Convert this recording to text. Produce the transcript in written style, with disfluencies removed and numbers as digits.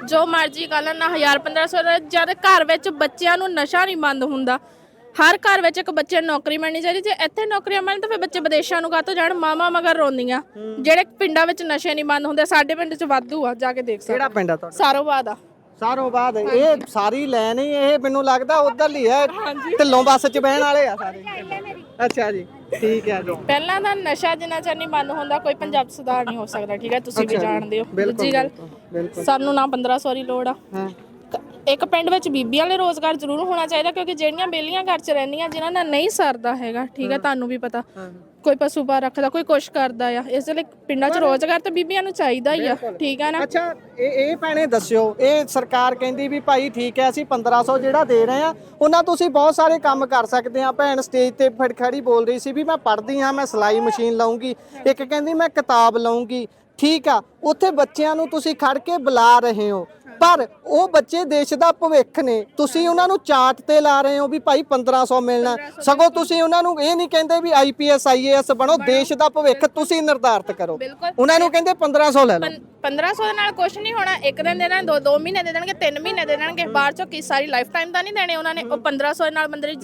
ਜੋ ਮਰਜ਼ੀ ਕਰ ਲੈਣ ਨਾ 1000-1500 ਜਦ ਘਰ ਵਿੱਚ ਬੱਚਿਆਂ ਨੂੰ ਨਸ਼ਾ ਨਹੀਂ ਬੰਦ ਹੁੰਦਾ। ਹਰ ਘਰ ਵਿੱਚ ਇੱਕ ਬੱਚੇ ਨੂੰ ਨੌਕਰੀ ਮਿਲਣੀ ਚਾਹੀਦੀ। ਜੇ ਇੱਥੇ ਨੌਕਰੀਆਂ ਮਿਲਣ ਤਾਂ ਫਿਰ ਬੱਚੇ ਵਿਦੇਸ਼ਾਂ ਨੂੰ ਕਾਹਤੋਂ ਜਾਣ। ਮਾਵਾਂ ਮਗਰ ਰੋਂਦੀਆਂ ਜਿਹੜੇ ਪਿੰਡਾਂ ਵਿੱਚ ਨਸ਼ੇ ਨਹੀਂ ਬੰਦ ਹੁੰਦੇ। ਸਾਡੇ ਪਿੰਡ 'ਚ ਵਾਧੂ ਆ, ਜਾ ਕੇ ਦੇਖ ਸਕਦੇ। ਕਿਹੜਾ ਪਿੰਡ ਆ ਤੁਹਾਡਾ? ਸਾਰੋਬਾਦ ਆ। ਸਾਰੋਂ ਬਾਅਦ ਇਹ ਸਾਰੀ ਲੈਣ ਹੀ ਇਹ ਮੈਨੂੰ ਲੱਗਦਾ ਉਧਰਲੀ ਹੈ, ਢਿੱਲੋਂ ਬੱਸ 'ਚ ਬਹਿਣ ਵਾਲੇ ਆ ਸਾਰੇ। ਅੱਛਾ ਜੀ, ਠੀਕ ਹੈ ਜੀ। ਪਹਿਲਾਂ ਤਾਂ ਨਸ਼ਾ ਜਿੰਨਾ ਚਿਰ ਨਹੀਂ ਬੰਦ ਹੁੰਦਾ ਕੋਈ ਪੰਜਾਬ ਸੁਧਾਰ ਨਹੀਂ ਹੋ ਸਕਦਾ। ਠੀਕ ਹੈ, ਤੁਸੀਂ ਵੀ ਜਾਣਦੇ ਹੋ। ਦੂਜੀ ਗੱਲ, ਸਾਨੂੰ ਨਾ 1500 ਦੀ ਲੋੜ ਆ। ਇੱਕ ਪਿੰਡ ਵਿੱਚ ਬੀਬੀਆਂ ਲਈ ਰੋਜ਼ਗਾਰ ਜ਼ਰੂਰ ਹੋਣਾ ਚਾਹੀਦਾ, ਕਿਉਂਕਿ ਜਿਹੜੀਆਂ ਬੇਲੀਆਂ ਘਰ 'ਚ ਰਹਿੰਦੀਆਂ ਜਿਨ੍ਹਾਂ ਨਾਲ ਨਹੀਂ ਸਰਦਾ ਹੈਗਾ, ਠੀਕ ਹੈ, ਤੁਹਾਨੂੰ ਵੀ ਪਤਾ, ਕੋਈ ਪਸ਼ੂ ਪਾ ਰੱਖਦਾ, ਕੋਈ ਕੁਛ ਕਰਦਾ ਆ, ਇਸ ਲਈ ਪਿੰਡਾਂ 'ਚ ਰੋਜ਼ਗਾਰ ਤਾਂ ਬੀਬੀਆਂ ਨੂੰ ਚਾਹੀਦਾ ਹੀ ਆ। ਠੀਕ ਆ ਨਾ। ਅੱਛਾ, ਇਹ ਭੈਣੇ ਦੱਸਿਓ, ਇਹ ਸਰਕਾਰ ਕਹਿੰਦੀ ਵੀ ਭਾਈ ਠੀਕ ਹੈ ਅਸੀਂ 1500 ਜਿਹੜਾ ਦੇ ਰਹੇ ਆ ਉਹਨਾਂ ਤੁਸੀਂ ਬਹੁਤ ਸਾਰੇ ਕੰਮ ਕਰ ਸਕਦੇ ਆ। ਭੈਣ ਸਟੇਜ ਤੇ ਖੜੀ ਬੋਲ ਰਹੀ ਸੀ ਵੀ ਮੈਂ ਪੜ੍ਹਦੀ ਹਾਂ, ਮੈਂ ਸਿਲਾਈ ਮਸ਼ੀਨ ਲਾਉਂਗੀ, ਇੱਕ ਕਹਿੰਦੀ ਮੈਂ ਕਿਤਾਬ ਲਾਉਂਗੀ। ਠੀਕ ਆ, ਉੱਥੇ ਬੱਚਿਆਂ ਨੂੰ ਤੁਸੀਂ ਖੜ ਕੇ ਬੁਲਾ ਰਹੇ ਹੋ, ਪਰ ਉਹ ਬੱਚੇ ਦੇਸ਼ ਦਾ ਭਵਿੱਖ ਨੇ। ਤੁਸੀਂ ਉਹਨਾਂ ਨੂੰ ਚਾਟ ਤੇ ਲਾ ਰਹੇ ਹੋ ਵੀ ਭਾਈ 1500 ਮਿਲਣਾ, ਸਗੋਂ ਤੁਸੀਂ ਉਹਨਾਂ ਨੂੰ ਇਹ ਨਹੀਂ ਕਹਿੰਦੇ ਵੀ IPS IAS ਬਣੋ, ਦੇਸ਼ ਦਾ ਭਵਿੱਖ ਤੁਸੀਂ ਨਿਰਧਾਰਿਤ ਕਰੋ। ਉਹਨਾਂ ਨੂੰ ਕਹਿੰਦੇ 1500 ਲੈ ਲਓ। 1500 ਦੇ ਨਾਲ ਕੁਝ ਨਹੀਂ ਹੋਣਾ। ਇੱਕ ਦਿਨ ਦੇ ਦੇਣਗੇ, 2 ਮਹੀਨੇ ਦੇ ਦੇਣਗੇ, 3 ਮਹੀਨੇ ਦੇ ਦੇਣਗੇ, ਬਾਅਦ ਚੋਂ ਕੀ ਸਾਰੀ ਲਾਈਫ ਟਾਈਮ ਤਾਂ ਨਹੀਂ ਦੇਣੇ ਉਹਨਾਂ ਨੇ। ਉਹ 1500 ਨਾਲ ਬੰਦੇ ਦੀ